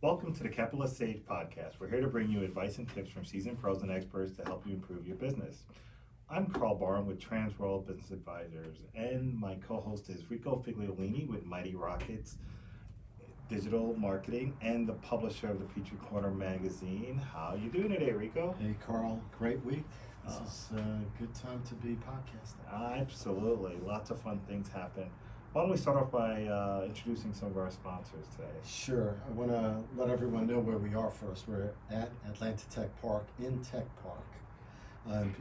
Welcome to the Capitalist Sage podcast. We're here to bring you advice and tips from seasoned pros and experts to help you improve your business. I'm Carl Barham with Transworld Business Advisors, and my co-host is Rico Figliolini with Mighty Rockets Digital Marketing and the publisher of the Peachtree Corner magazine. How you doing today, Rico? Hey, Carl. Great week. This is a good time to be podcasting. Absolutely. Lots of fun things happen. Why don't we start off by introducing some of our sponsors today? Sure. I want to let everyone know where we are first. We're at Atlanta Tech Park in Tech Park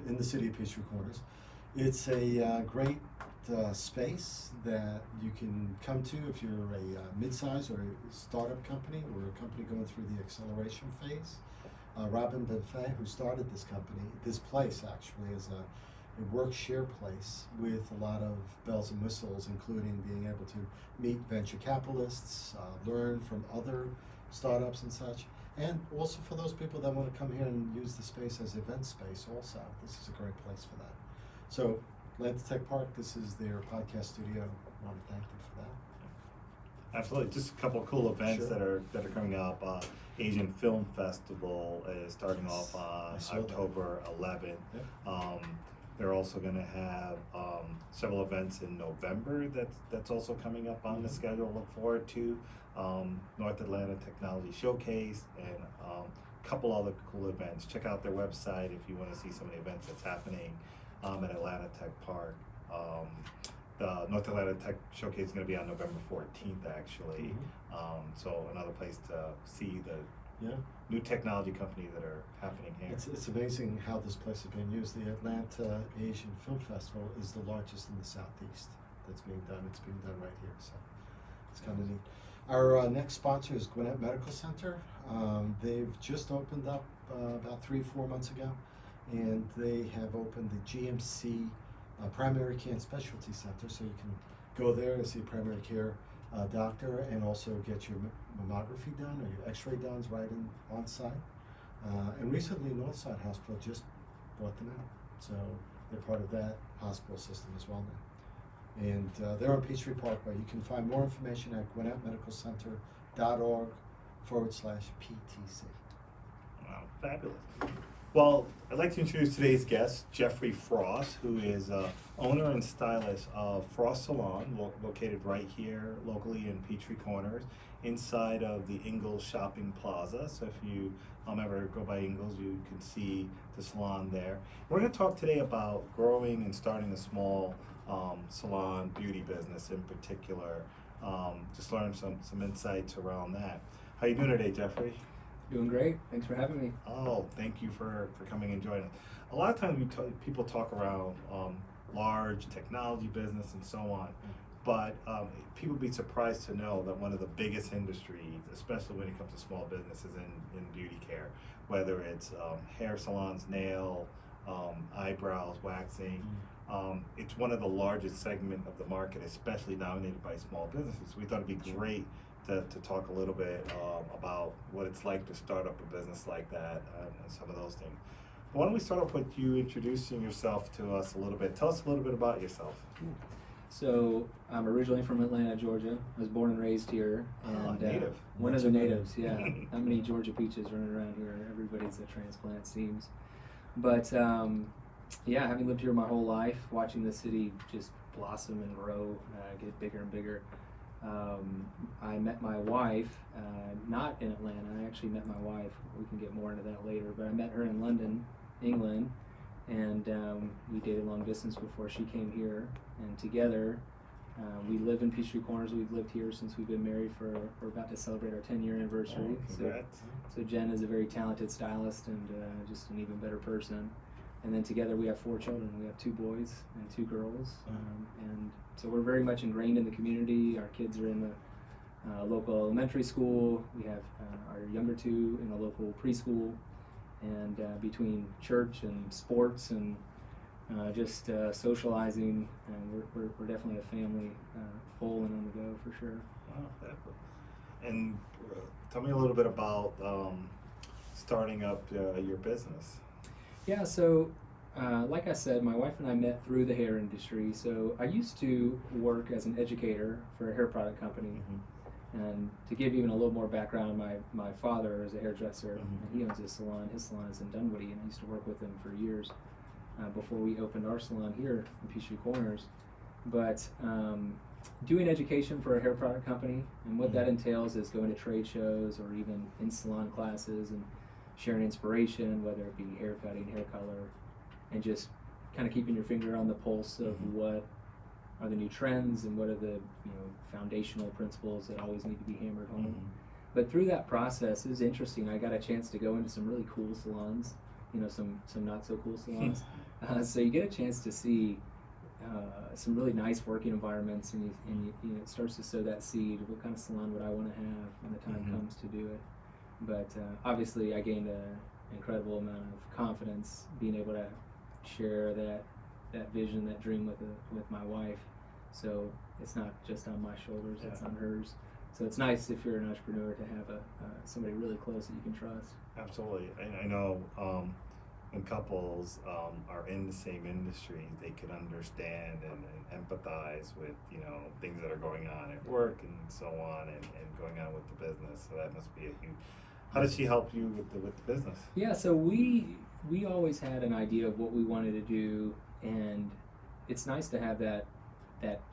in the city of Peachtree Corners. It's a great space that you can come to if you're a mid-size or a startup company or a company going through the acceleration phase. Robin Benfay, who started this place actually, is a work share place with a lot of bells and whistles, including being able to meet venture capitalists, learn from other startups and such, and also for those people that want to come here and use the space as event space also. This is a great place for that. So, Atlanta Tech Park, this is their podcast studio. I want to thank them for that. Absolutely, just a couple of cool events Sure. that are coming up. Asian Film Festival is starting off on October 11th. Yep. They're also going to have several events in November that's also coming up on the schedule. Look forward to North Atlanta Technology Showcase and a couple other cool events. Check out their website if you want to see some of the events that's happening at Atlanta Tech Park. The North Atlanta Tech Showcase is going to be on November 14th, actually. So another place to see the new technology companies that are happening here. It's amazing how this place is being used. The Atlanta Asian Film Festival is the largest in the Southeast that's being done. It's being done right here, so it's kind of neat. Our next sponsor is Gwinnett Medical Center. They've just opened up about 3-4 months ago, and they have opened the GMC Primary Care and Specialty Center, so you can go there and see a primary care doctor and also get your mammography done or your x-ray done right on site. And recently Northside Hospital just brought them out, so they're part of that hospital system as well now. And they're on Peachtree Parkway. You can find more information at gwinnettmedicalcenter.org/PTC. Wow, fabulous. Well, I'd like to introduce today's guest, Geoffrey Frost, who is owner and stylist of FrostSalon, located right here locally in Peachtree Corners, inside of the Ingalls Shopping Plaza. So if you ever go by Ingalls, you can see the salon there. We're going to talk today about growing and starting a small salon beauty business in particular. Just learn some insights around that. How you doing today, Geoffrey? Doing great. Thanks for having me. Oh, thank you for coming and joining us. A lot of times people talk around large technology business and so on, but people be surprised to know that one of the biggest industries, especially when it comes to small businesses in beauty care, whether it's hair salons, nail, eyebrows, waxing, it's one of the largest segment of the market, especially dominated by small businesses. We thought it'd be great to talk a little bit about what it's like to start up a business like that and some of those things. But why don't we start off with you introducing yourself to us a little bit. Tell us a little bit about yourself. So I'm originally from Atlanta, Georgia. I was born and raised here. And native. One of the natives, yeah. Not many Georgia peaches running around here. Everybody's a transplant, it seems. But yeah, having lived here my whole life, watching the city just blossom and grow, get bigger and bigger. I met my wife, not in Atlanta. I actually met my wife. We can get more into that later. But I met her in London, England, and we dated long distance before she came here. And together, we live in Peachtree Corners. We've lived here since we've been married we're about to celebrate our 10-year anniversary. Oh, congrats. So Jen is a very talented stylist and just an even better person. And then together we have 4 children. We have 2 boys and 2 girls. And so we're very much ingrained in the community. Our kids are in the local elementary school. We have our younger 2 in the local preschool. And between church and sports and just socializing, we're definitely a family full and on the go for sure. Wow, definitely. And tell me a little bit about starting up your business. Yeah, so like I said, my wife and I met through the hair industry. So I used to work as an educator for a hair product company. And to give even a little more background, my father is a hairdresser, and he owns a salon. His salon is in Dunwoody, and I used to work with him for years before we opened our salon here in Peachtree Corners. But doing education for a hair product company, and what that entails is going to trade shows or even in salon classes and sharing inspiration, whether it be hair cutting, hair color, and just kind of keeping your finger on the pulse of what are the new trends and what are the foundational principles that always need to be hammered home. But through that process, it was interesting. I got a chance to go into some really cool salons, some not so cool salons. So you get a chance to see some really nice working environments, and it starts to sow that seed. What kind of salon would I want to have when the time comes to do it? But obviously, I gained an incredible amount of confidence being able to share that vision, that dream with my wife. So it's not just on my shoulders; it's on hers. So it's nice if you're an entrepreneur to have somebody really close that you can trust. Absolutely. I know when couples are in the same industry, they can understand and empathize with things that are going on at work and so on, and going on with the business. So that must be a huge. How does she help you with the business? Yeah, so we always had an idea of what we wanted to do, and it's nice to have that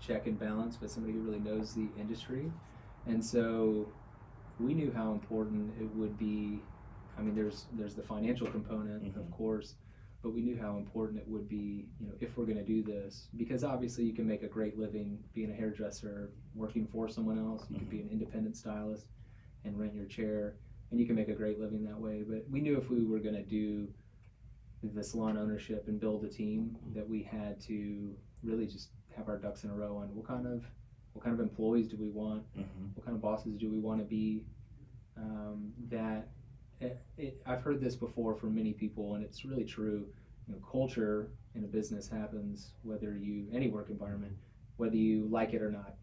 check and balance with somebody who really knows the industry. And so we knew how important it would be. I mean, there's the financial component, of course, but we knew how important it would be, if we're going to do this, because obviously you can make a great living being a hairdresser, working for someone else. You could be an independent stylist and rent your chair, and you can make a great living that way. But we knew if we were going to do the salon ownership and build a team, that we had to really just have our ducks in a row on what kind of employees do we want, what kind of bosses do we want to be. I've heard this before from many people, and it's really true. Culture in a business happens any work environment, whether you like it or not.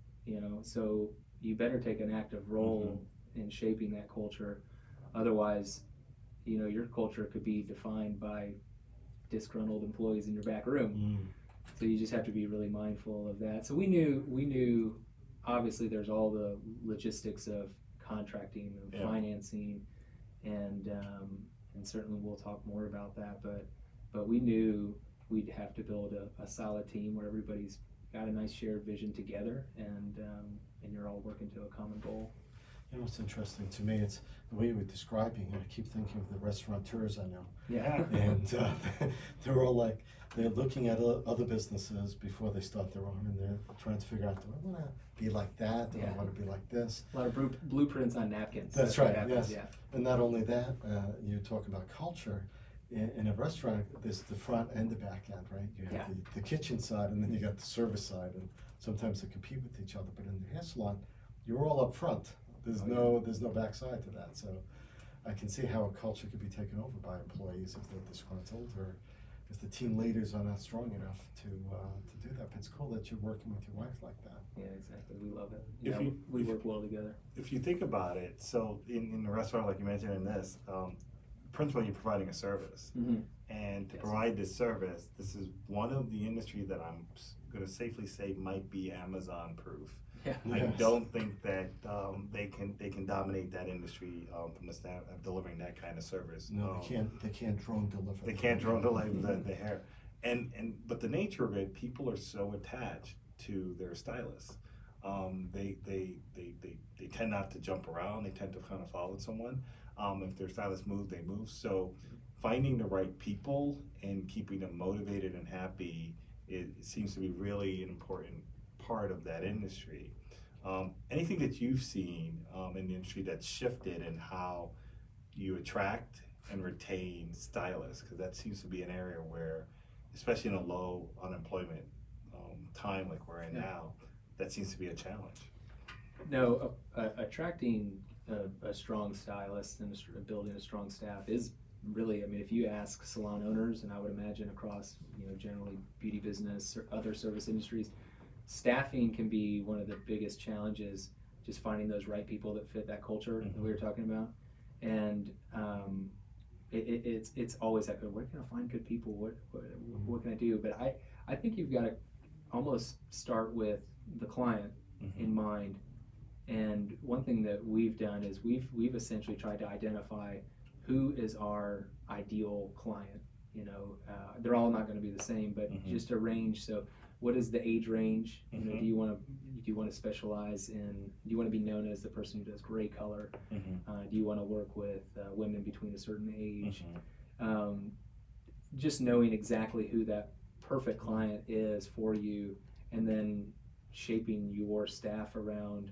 So you better take an active role in shaping that culture. Otherwise, your culture could be defined by disgruntled employees in your back room. So you just have to be really mindful of that. So we knew obviously there's all the logistics of contracting and financing, and certainly we'll talk more about that, but we knew we'd have to build a solid team where everybody's got a nice shared vision together, and you're all working to a common goal. What's interesting to me, it's the way you were describing it. I keep thinking of the restaurateurs I know. Yeah. And they're all like, they're looking at other businesses before they start their own, and they're trying to figure out, do I want to be like that? Do I want to be like this? A lot of blueprints on napkins. That's right, yes. Yeah. And not only that, you talk about culture. In a restaurant, there's the front and the back end, right? You have the kitchen side, and then you got the service side, and sometimes they compete with each other. But in the hair salon, you're all up front. There's no backside to that. So I can see how a culture could be taken over by employees if they're disgruntled, or if the team leaders are not strong enough to do that. But it's cool that you're working with your wife like that. Yeah, exactly. We love it. We work well together. If you think about it, so in the restaurant, like you mentioned in this, principally you're providing a service. And to provide this service, this is one of the industry that I'm going to safely say might be Amazon proof. I don't think that they can dominate that industry from the stand of delivering that kind of service. No, they can't drone deliver. They can't drone deliver the hair, but the nature of it, people are so attached to their stylists. They tend not to jump around. They tend to kind of follow someone. If their stylist moves, they move. So finding the right people and keeping them motivated and happy, it seems to be really an important part of that industry. Anything that you've seen in the industry that's shifted in how you attract and retain stylists? Because that seems to be an area where, especially in a low unemployment time like we're in now, that seems to be a challenge. No, attracting a strong stylist and building a strong staff is really, if you ask salon owners, and I would imagine across, generally beauty business or other service industries, staffing can be one of the biggest challenges, just finding those right people that fit that culture that we were talking about. And it's always that good, where can I find good people? What can I do? But I think you've got to almost start with the client in mind, And one thing that we've done is we've essentially tried to identify who is our ideal client. You know, they're all not going to be the same, but just a range. So, what is the age range? You know, do you want to specialize in? Do you want to be known as the person who does gray color? Do you want to work with women between a certain age? Just knowing exactly who that perfect client is for you, and then shaping your staff around,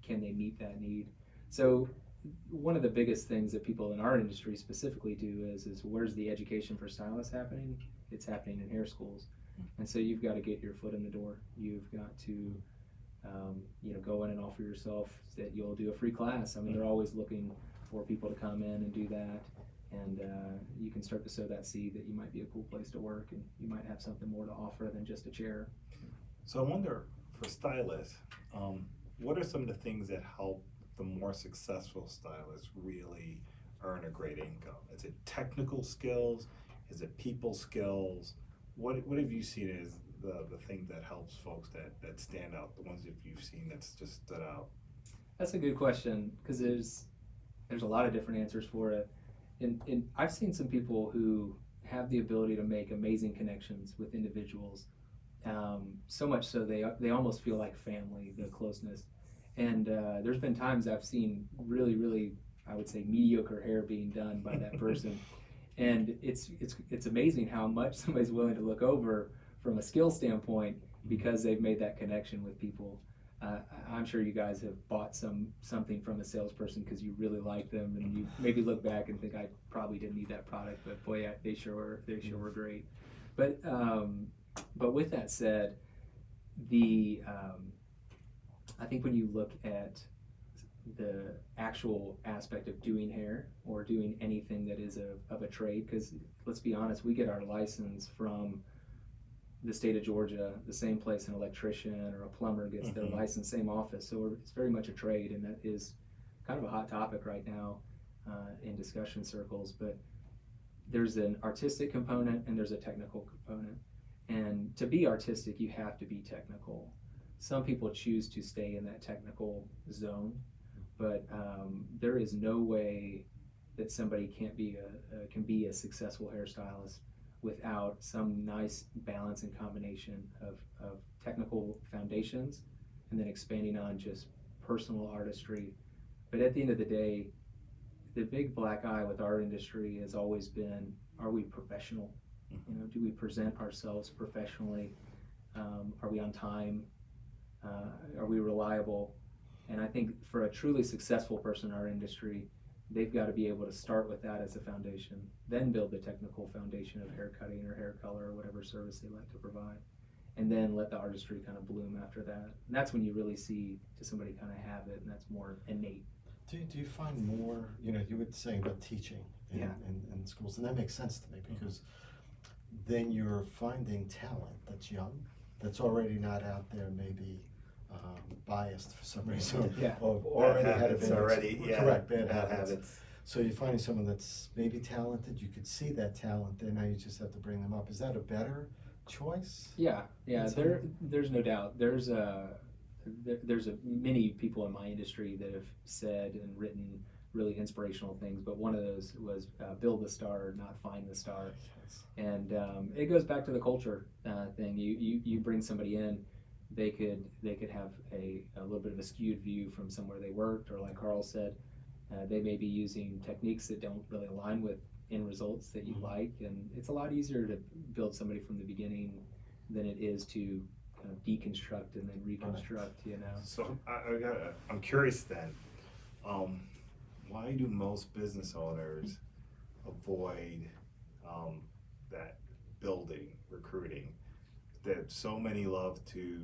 can they meet that need? So one of the biggest things that people in our industry specifically do is where's the education for stylists happening? It's happening in hair schools. And so you've got to get your foot in the door. You've got to go in and offer yourself that you'll do a free class. I mean, they're always looking for people to come in and do that. And you can start to sow that seed that you might be a cool place to work, and you might have something more to offer than just a chair. So I wonder, for stylists, what are some of the things that help the more successful stylists really earn a great income? Is it technical skills? Is it people skills? What have you seen as the thing that helps folks that stand out, the ones that you've seen that's just stood out? That's a good question, because there's a lot of different answers for it. And I've seen some people who have the ability to make amazing connections with individuals, so much so they almost feel like family, the closeness. And there's been times I've seen really, really, I would say, mediocre hair being done by that person. And it's amazing how much somebody's willing to look over from a skill standpoint because they've made that connection with people. I'm sure you guys have bought something from a salesperson because you really like them, and you maybe look back and think, I probably didn't need that product, but boy, yeah, they sure were great. But with that said, I think when you look at the actual aspect of doing hair or doing anything that is of a trade, because let's be honest, we get our license from the state of Georgia, the same place an electrician or a plumber gets their license, same office. So it's very much a trade, and that is kind of a hot topic right now in discussion circles. But there's an artistic component and there's a technical component. And to be artistic, you have to be technical. Some people choose to stay in that technical zone, but there is no way that somebody can be a successful hairstylist without some nice balance and combination of technical foundations and then expanding on just personal artistry. But at the end of the day, the big black eye with our industry has always been, are we professional? You know, do we present ourselves professionally? Are we on time? Are we reliable? And I think for a truly successful person in our industry, they've got to be able to start with that as a foundation, then build the technical foundation of hair cutting or hair color or whatever service they like to provide, and then let the artistry kind of bloom after that. And that's when you really see, does somebody kind of have it, and that's more innate. Do you find more, you were saying about teaching in schools, and that makes sense to me, because then you're finding talent that's young, that's already not out there maybe biased for some reason, or already had bad habits. So you're finding someone that's maybe talented, you could see that talent there, now you just have to bring them up. Is that a better choice? Yeah, there's no doubt. There's many people in my industry that have said and written really inspirational things, but one of those was build the star, not find the star. And it goes back to the culture thing. You bring somebody in, they could have a little bit of a skewed view from somewhere they worked, or like Karl said, they may be using techniques that don't really align with end results that you like, and it's a lot easier to build somebody from the beginning than it is to kind of deconstruct and then reconstruct. So I'm curious then, why do most business owners avoid that building, recruiting? That so many love to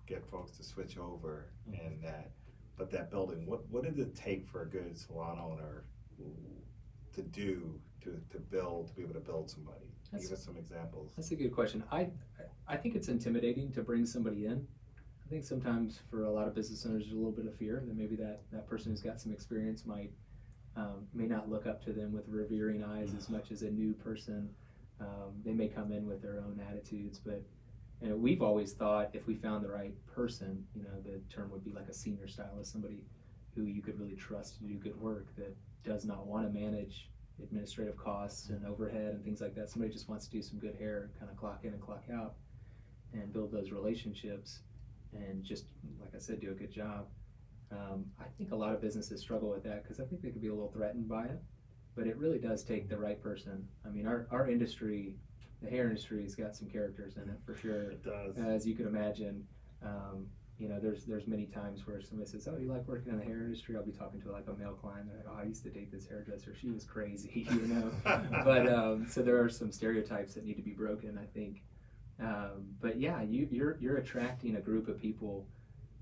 get folks to switch over and that, but that building, what did it take for a good salon owner to do to build, to be able to build somebody? Give us some examples. That's a good question. I think it's intimidating to bring somebody in. I think sometimes for a lot of business owners there's a little bit of fear that maybe that person who's got some experience may not look up to them with revering eyes as much as a new person. They may come in with their own attitudes, but And we've always thought if we found the right person, you know, the term would be like a senior stylist, somebody who you could really trust to do good work, that does not want to manage administrative costs and overhead and things like that. Somebody just wants to do some good hair, kind of clock in and clock out, and build those relationships, and just, like I said, do a good job. I think a lot of businesses struggle with that because I think they could be a little threatened by it, but it really does take the right person. I mean, our industry, the hair industry, has got some characters in it for sure. It does. As you can imagine, you know, there's many times where somebody says, "Oh, you like working in the hair industry?" I'll be talking to like a male client. They're like, "Oh, I used to date this hairdresser. She was crazy," you know. But so there are some stereotypes that need to be broken, I think. But yeah, you're attracting a group of people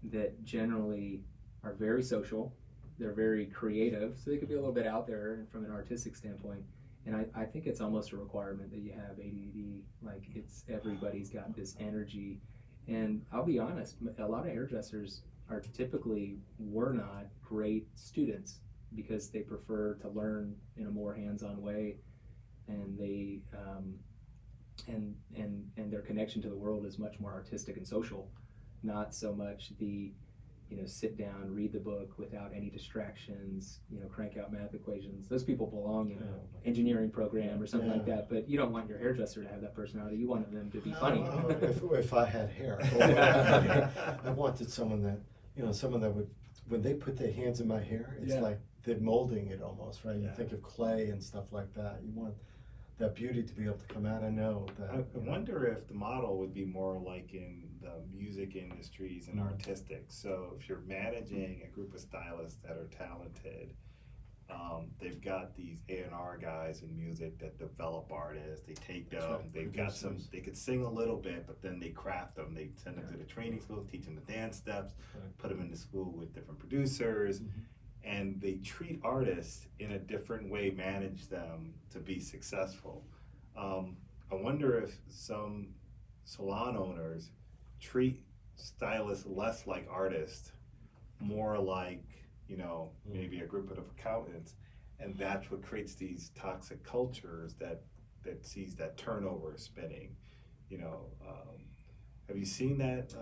that generally are very social. They're very creative, so they could be a little bit out there from an artistic standpoint. And I think it's almost a requirement that you have ADD. Like, it's, everybody's got this energy. And I'll be honest, a lot of hairdressers were not great students because they prefer to learn in a more hands-on way, and they and their connection to the world is much more artistic and social, not so much the, you know, sit down, read the book without any distractions, you know, crank out math equations. Those people belong in an engineering program or something like that, but you don't want your hairdresser to have that personality. You want them to be funny. If I had hair, I wanted someone that, you know, someone that would, when they put their hands in my hair, it's like they're molding it almost, right? You think of clay and stuff like that. You want that beauty to be able to come out. I know that. I wonder if the model would be more like in the music industries and artistic. So if you're managing a group of stylists that are talented, they've got these A&R guys in music that develop artists. They take them, they've got some, they could sing a little bit, but then they craft them. They send them to the training schools, teach them the dance steps, put them into school with different producers. And they treat artists in a different way, manage them to be successful. I wonder if some salon owners treat stylists less like artists, more like, you know, maybe a group of accountants, and that's what creates these toxic cultures that sees that turnover spinning. You know, have you seen that?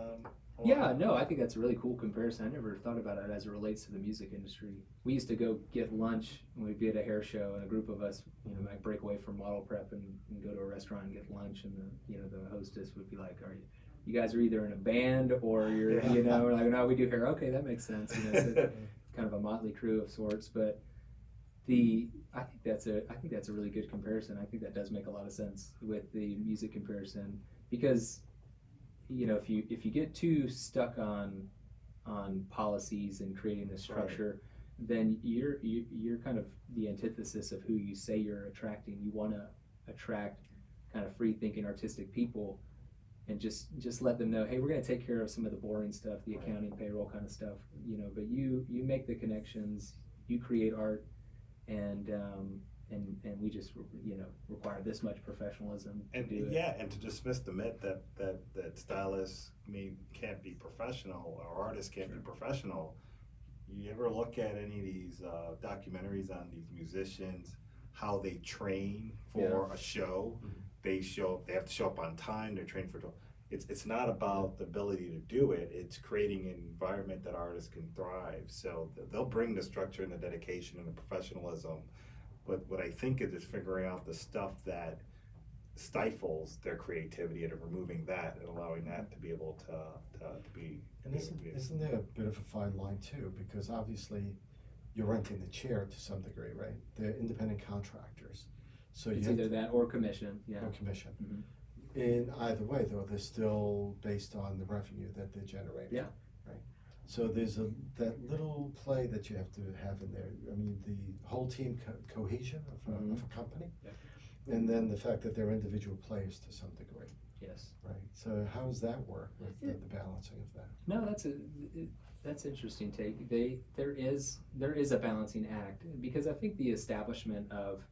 Yeah, no, I think that's a really cool comparison. I never thought about it as it relates to the music industry. We used to go get lunch when we'd be at a hair show, and a group of us, you know, might break away from model prep and go to a restaurant and get lunch, and the hostess would be like, you guys are either in a band or you're, you know, we're like, no, we do hair. Okay, that makes sense. You know, so it's kind of a motley crew of sorts. But I think that's a really good comparison. I think that does make a lot of sense with the music comparison, because, you know, if you get too stuck on policies and creating this structure, then you're kind of the antithesis of who you say you're attracting. You want to attract kind of free thinking, artistic people, and just let them know, hey, we're going to take care of some of the boring stuff, the accounting, payroll kind of stuff, you know, but you make the connections, you create art, and we just, you know, require this much professionalism to do it. And to dismiss the myth that stylists can't be professional, or artists can't be professional. You ever look at any of these documentaries on these musicians, how they train for a show? They have to show up on time. They're trained for. It's not about the ability to do it. It's creating an environment that artists can thrive. So they'll bring the structure and the dedication and the professionalism. But what I think is figuring out the stuff that stifles their creativity and removing that and allowing that to be able to be. And isn't there a bit of a fine line too? Because obviously you're renting the chair to some degree, right? They're independent contractors. So it's either that or commission. Or commission. In either way, though, they're still based on the revenue that they're generating. Yeah. Right. So there's that little play that you have to have in there. I mean, the whole team cohesion of a company, and then the fact that they're individual players to some degree. Yes. Right. So how does that work with the balancing of that? No, that's interesting take. There is a balancing act, because I think the establishment of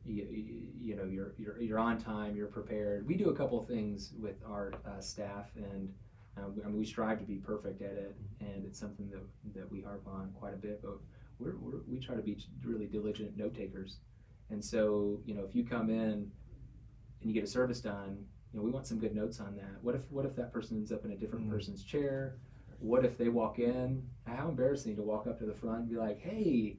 you know, you're on time, you're prepared. We do a couple of things with our staff, and I mean, we strive to be perfect at it, and it's something that we harp on quite a bit. But we try to be really diligent note takers, and so, you know, if you come in and you get a service done, we want some good notes on that. What if that person ends up in a different person's chair? What if they walk in? How embarrassing to walk up to the front and be like, hey,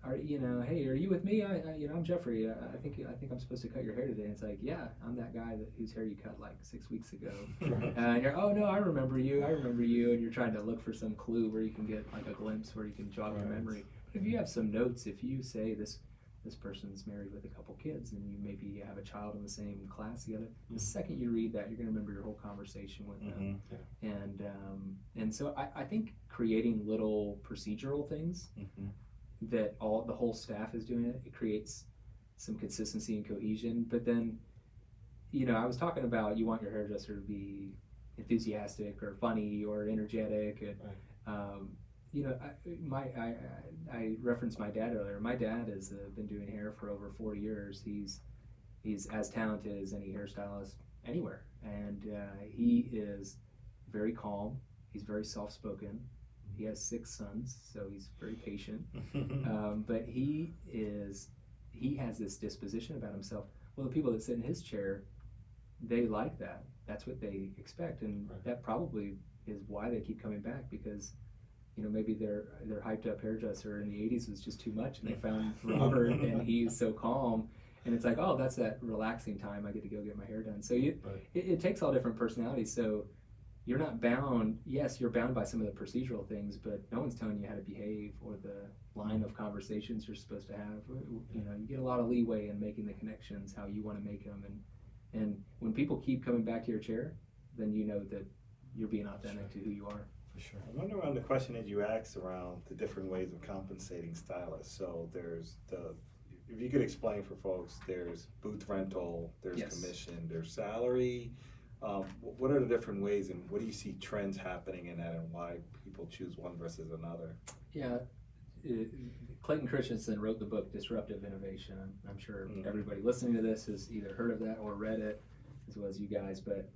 hey, are you with me? I'm Geoffrey. I think I'm supposed to cut your hair today. And it's like, yeah, I'm that guy whose hair you cut like 6 weeks ago. And you're, oh no, I remember you. And you're trying to look for some clue where you can get like a glimpse where you can jog your memory. But if you have some notes, if you say this person's married with a couple kids, and you maybe have a child in the same class together, the second you read that, you're going to remember your whole conversation with them. And so I think creating little procedural things that the whole staff is doing it creates some consistency and cohesion. But then, I was talking about, you want your hairdresser to be enthusiastic or funny or energetic, and I referenced my dad earlier. My dad has been doing hair for over 40 years. He's as talented as any hairstylist anywhere, and he is very calm. He's very soft-spoken. He has 6 sons, so he's very patient. But he has this disposition about himself. Well, the people that sit in his chair, they like that. That's what they expect, and that probably is why they keep coming back, because maybe their hyped up hairdresser in the 80s was just too much, and they found Robert and he's so calm, and it's like, oh, that's that relaxing time. I get to go get my hair done. So it takes all different personalities. So you're not bound. Yes, you're bound by some of the procedural things, but no one's telling you how to behave or the line of conversations you're supposed to have. You get a lot of leeway in making the connections how you want to make them, and when people keep coming back to your chair, then you know that you're being authentic to who you are. For sure. I wonder around the question that you asked around the different ways of compensating stylists. So there's if you could explain for folks, there's booth rental, there's commission, there's salary. What are the different ways, and what do you see trends happening in that, and why people choose one versus another? Yeah, Clayton Christensen wrote the book Disruptive Innovation. I'm sure everybody listening to this has either heard of that or read it, as well as you guys. But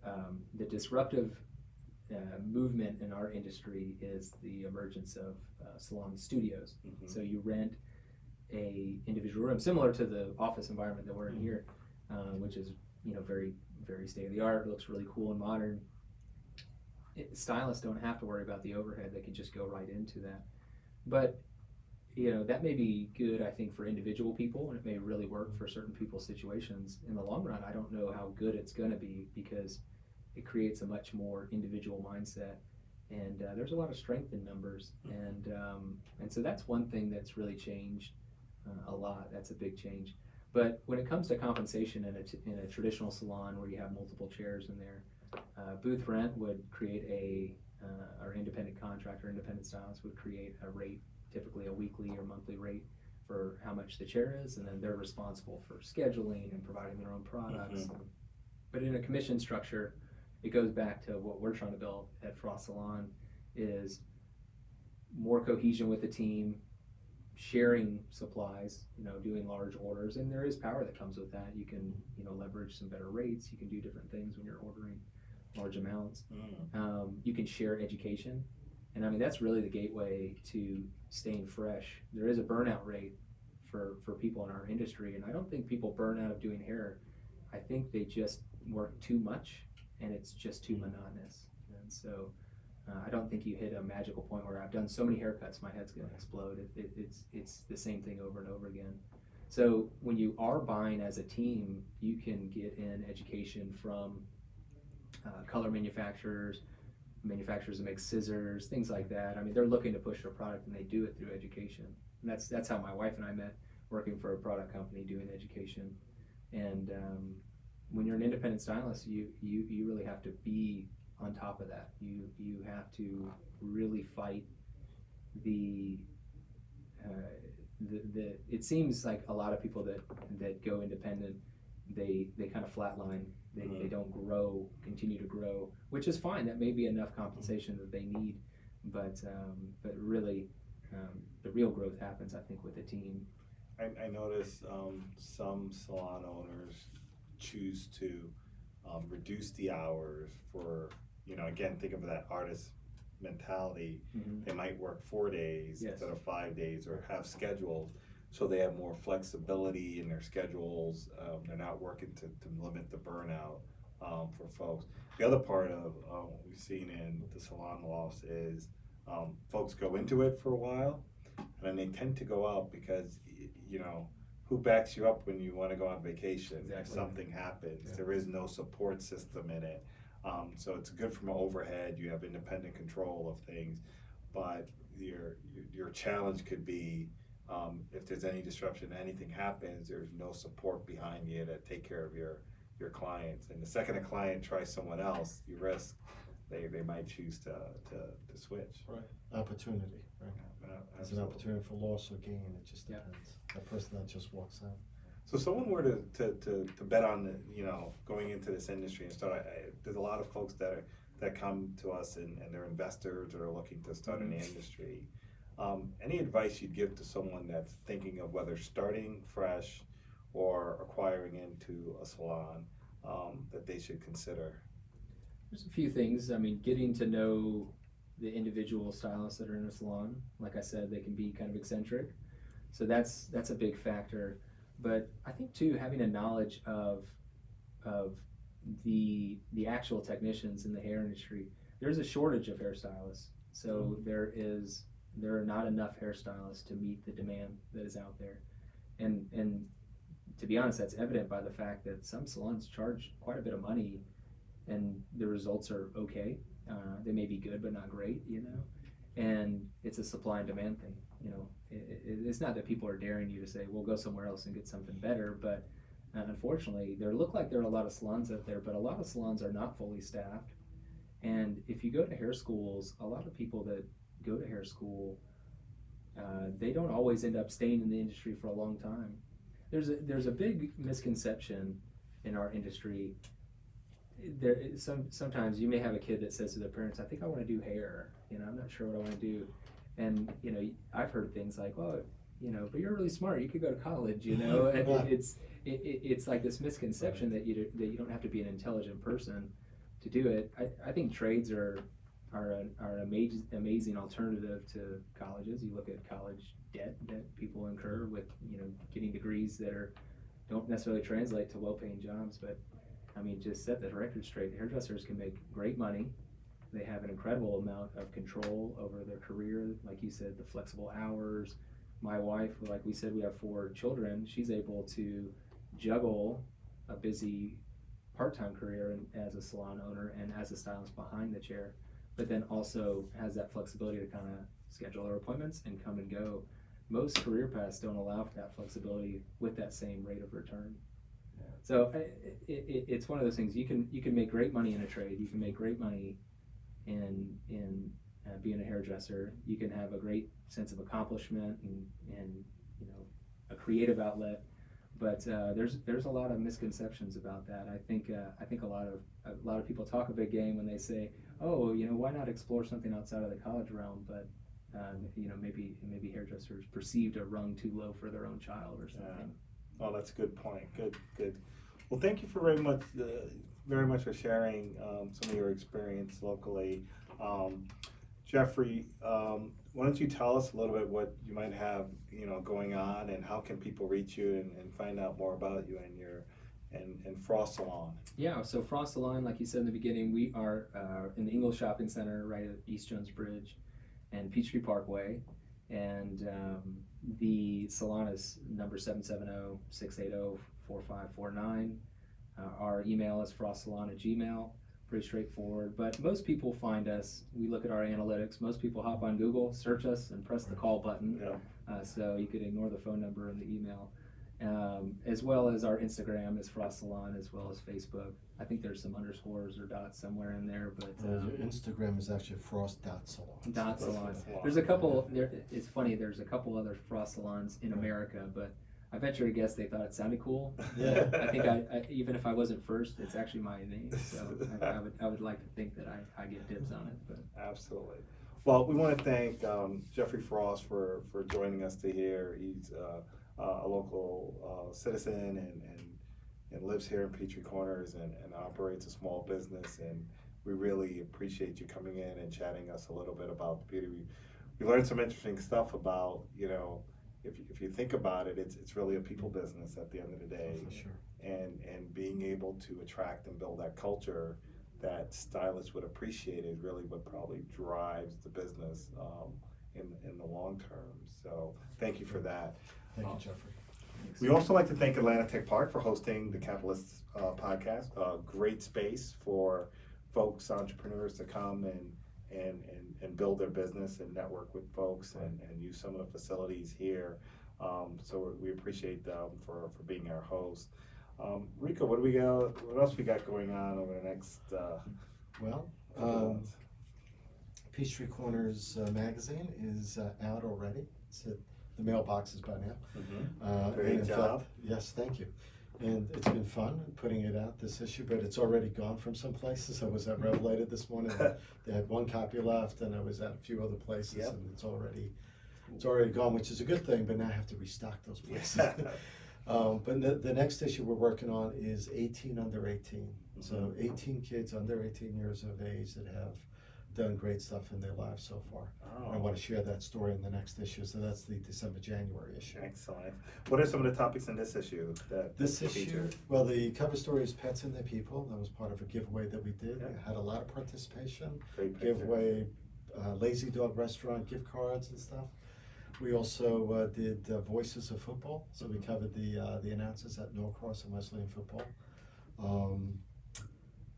the disruptive movement in our industry is the emergence of salon studios. So you rent a individual room, similar to the office environment that we're in here, which is very, very state of the art. Looks really cool and modern. Stylists don't have to worry about the overhead; they can just go right into that. But that may be good, I think, for individual people, and it may really work for certain people's situations. In the long run, I don't know how good it's going to be, because it creates a much more individual mindset, and there's a lot of strength in numbers, and so that's one thing that's really changed a lot. That's a big change. But when it comes to compensation in a traditional salon where you have multiple chairs in there, booth rent would create our independent contractor, independent stylist would create a rate, typically a weekly or monthly rate for how much the chair is, and then they're responsible for scheduling and providing their own products. But in a commission structure, it goes back to what we're trying to build at FrostSalon, is more cohesion with the team, sharing supplies, doing large orders, and there is power that comes with that. You can, leverage some better rates. You can do different things when you're ordering large amounts. You can share education, and I mean that's really the gateway to staying fresh. There is a burnout rate for people in our industry, and I don't think people burn out of doing hair. I think they just work too much, and it's just too monotonous. And so I don't think you hit a magical point where I've done so many haircuts, my head's gonna explode. It's the same thing over and over again. So when you are buying as a team, you can get in education from color manufacturers that make scissors, things like that. I mean, they're looking to push their product, and they do it through education. And that's how my wife and I met, working for a product company doing education. And when you're an independent stylist, you really have to be on top of that. You have to really fight the it seems like a lot of people that go independent, they kind of flatline. They don't continue to grow, which is fine. That may be enough compensation that they need, but really the real growth happens, I think, with a team. I notice some salon owners choose to reduce the hours for, again, think of that artist mentality. They might work 4 days instead of 5 days, or have scheduled, so they have more flexibility in their schedules. They're not working to limit the burnout. for folks. The other part of what we've seen in the salon lofts is folks go into it for a while, and then they tend to go out because, you know, who backs you up when you want to go on vacation? If Exactly. something happens, Yeah. there is no support system in it. So it's good from overhead. You have independent control of things, but your challenge could be if there's any disruption, anything happens, there's no support behind you to take care of your clients. And the second a client tries someone else, you risk they might choose to switch. Right. Opportunity, right? It's an Absolutely. opportunity for loss or gain, it just Yeah. depends. That person that just walks out. So if someone were to bet on going into this industry and start, there's a lot of folks that come to us and they're investors or are looking to start in the industry. Any advice you'd give to someone that's thinking of whether starting fresh or acquiring into a salon that they should consider? There's a few things. I mean, getting to know the individual stylists that are in a salon. Like I said, they can be kind of eccentric, so that's a big factor. But I think too, having a knowledge of the actual technicians in the hair industry. There's a shortage of hairstylists, so there are not enough hairstylists to meet the demand that is out there, and to be honest, that's evident by the fact that some salons charge quite a bit of money, and the results are okay. They may be good, but not great, you know. And it's a supply and demand thing, you know. It's not that people are daring you to say, "Well, go somewhere else and get something better," but unfortunately, there look like there are a lot of salons out there, but a lot of salons are not fully staffed. And if you go to hair schools, a lot of people that go to hair school, they don't always end up staying in the industry for a long time. There's a big misconception in our industry. Sometimes you may have a kid that says to their parents, "I think I want to do hair. You know, I'm not sure what I want to do." And you know, I've heard things like, "Oh, you know, but you're really smart. You could go to college." You know, and it's like this misconception that you don't have to be an intelligent person to do it. I think trades are an amazing alternative to colleges. You look at college debt that people incur with, you know, getting degrees that don't necessarily translate to well-paying jobs, but I mean, just set the record straight. Hairdressers can make great money. They have an incredible amount of control over their career. Like you said, the flexible hours. My wife, like we said, we have 4 children. She's able to juggle a busy part-time career as a salon owner and as a stylist behind the chair, but then also has that flexibility to kind of schedule her appointments and come and go. Most career paths don't allow for that flexibility with that same rate of return. So it's one of those things. You can make great money in a trade. You can make great money in being a hairdresser. You can have a great sense of accomplishment and you know, a creative outlet. But there's a lot of misconceptions about that. I think a lot of people talk a big game when they say, "Oh, you know, why not explore something outside of the college realm?" But you know, maybe hairdressers perceived a rung too low for their own child or something. Oh, that's a good point. Good. Well, thank you for very much for sharing some of your experience locally. Geoffrey, why don't you tell us a little bit what you might have, you know, going on, and how can people reach you and find out more about you and your and FrostSalon? Yeah, so FrostSalon, like you said in the beginning, we are in the Ingalls Shopping Center right at East Jones Bridge and Peachtree Parkway, and the salon is number 770-680-4549. Our email is frostsalon@gmail. Pretty straightforward, but most people find us. We look at our analytics. Most people hop on Google, search us, and press the call button. Yeah. So you could ignore the phone number and the email, as well as our Instagram is FrostSalon, as well as Facebook. I think there's some underscores or dots somewhere in there, but Your Instagram is actually frost.salon. .salon. There's a couple. It's funny. There's a couple other Frost salons in America, but I venture to guess they thought it sounded cool. Yeah. I think I even if I wasn't first, it's actually my name. So I would like to think that I get dibs on it. But Absolutely. Well, we want to thank Geoffrey Frost for joining us here. He's a local citizen and lives here in Peachtree Corners and operates a small business. And we really appreciate you coming in and chatting us a little bit about beauty. We learned some interesting stuff about, you know, if you think about it, it's really a people business at the end of the day. For sure. And being able to attract and build that culture that stylists would appreciate is really what probably drives the business in the long term. So thank you for that. Thank you, Geoffrey. We also like to thank Atlanta Tech Park for hosting the Capitalists podcast. Great space for folks, entrepreneurs to come and build their business and network with folks and use some of the facilities here. So we appreciate them for being our host. Rico, what else we got going on over the next Well, couple months? Peachtree Corners magazine is out already. It's at the mailboxes by now. Mm-hmm. Great and in job. fact, yes, thank you. And it's been fun putting it out, this issue, but it's already gone from some places. I was at Revelated this morning. They had one copy left, and I was at a few other places, Yep. and it's already gone, which is a good thing, but now I have to restock those places. But the next issue we're working on is 18 under 18. So 18 kids under 18 years of age that have done great stuff in their lives so far. Oh. I want to share that story in the next issue, so that's the January issue. Excellent. What are some of the topics in this issue that This you issue, feature? well, the cover story is Pets and Their People. That was part of a giveaway that we did. Yeah. It had a lot of participation. Great picture. Giveaway Lazy Dog Restaurant gift cards and stuff. We also did Voices of Football, so we covered the announcers at Norcross and Wesleyan football.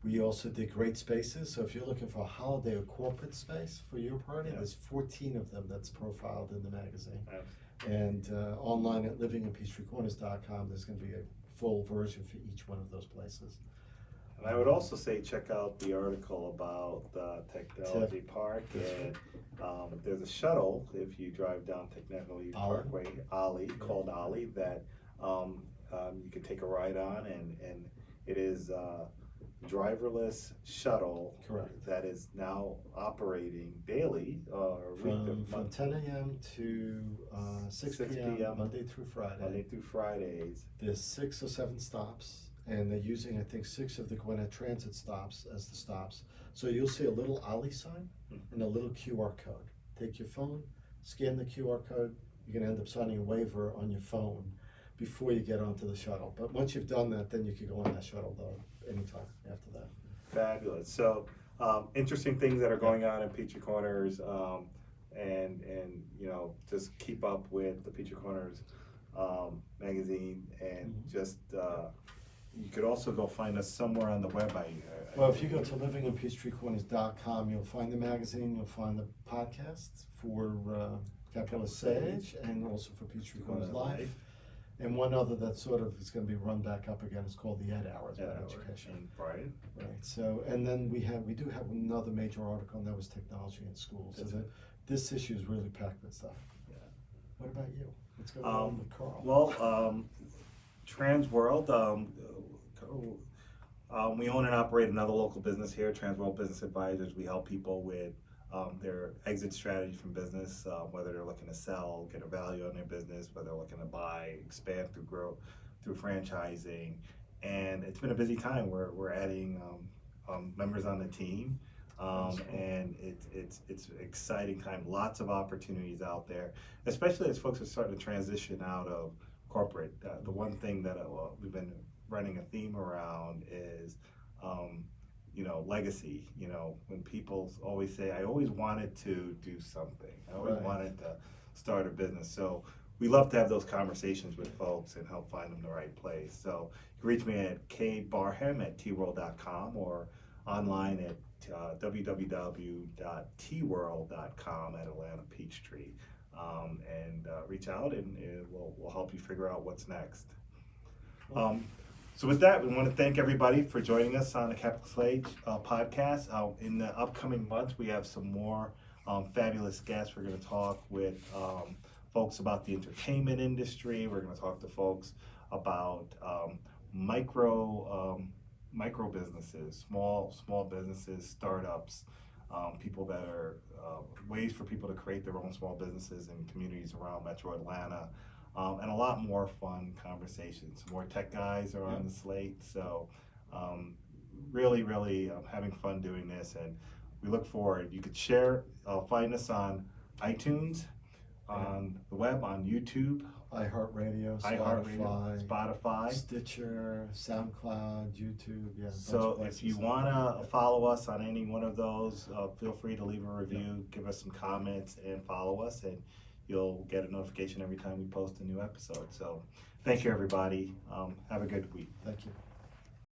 We also did Great Spaces, so if you're looking for a holiday or corporate space for your party, Yeah. there's 14 of them that's profiled in the magazine. Yes. And online at livinginpeachtreecorners.com, there's going to be a full version for each one of those places. And I would also say check out the article about the Technology Park, and there's a shuttle if you drive down Technology Parkway, called Ollie, that you can take a ride on, and it is driverless shuttle. Correct. That is now operating daily, From 10 a.m. to 6 p.m. Monday through Friday. Monday through Fridays. There's 6 or 7 stops, and they're using, I think, 6 of the Gwinnett Transit stops as the stops. So you'll see a little Ollie sign and a little QR code. Take your phone, scan the QR code. You're going to end up signing a waiver on your phone before you get onto the shuttle. But once you've done that, then you can go on that shuttle though anytime after that. Fabulous. So interesting things that are going on in Peachtree Corners, and you know, just keep up with the Peachtree Corners magazine, and just you could also go find us somewhere on the web. Well, if you go to livinginpeachtreecorners.com, you'll find the magazine, you'll find the podcasts for Capitalist Sage, and also for Peachtree Corners Live. And one other that sort of is going to be run back up again is called the Ed Hours by Education. Right. Right. So, and then we do have another major article, and that was technology in schools. So this issue is really packed with stuff. Yeah. What about you? What's going on with Karl? Well, Trans World. We own and operate another local business here, Trans World Business Advisors. We help people with their exit strategy from business, whether they're looking to sell, get a value on their business, whether they're looking to buy, expand through growth, through franchising. And it's been a busy time. We're adding members on the team, and it's an exciting time. Lots of opportunities out there, especially as folks are starting to transition out of corporate. The one thing that we've been running a theme around is legacy. When people always say, I always wanted to do something. I always wanted to start a business. So we love to have those conversations with folks and help find them the right place. So you can reach me at kbarham@tworld.com or online at www.tworld.com at Atlanta Peachtree. And reach out, and we'll help you figure out what's next. So with that, we want to thank everybody for joining us on the Capital Sage podcast. In the upcoming months, we have some more fabulous guests. We're going to talk with folks about the entertainment industry. We're going to talk to folks about micro businesses, small businesses, startups, people that are ways for people to create their own small businesses in communities around Metro Atlanta. And a lot more fun conversations. More tech guys are on the slate, so really having fun doing this, and we look forward. You could share, find us on iTunes, on the web, on YouTube, iHeartRadio, iHeartRadio, Spotify. Stitcher, SoundCloud, YouTube. Yeah. a bunch So of if you places. want to follow us on any one of those, feel free to leave a review, give us some comments, and follow us, and you'll get a notification every time we post a new episode. So thank you, everybody. Have a good week. Thank you.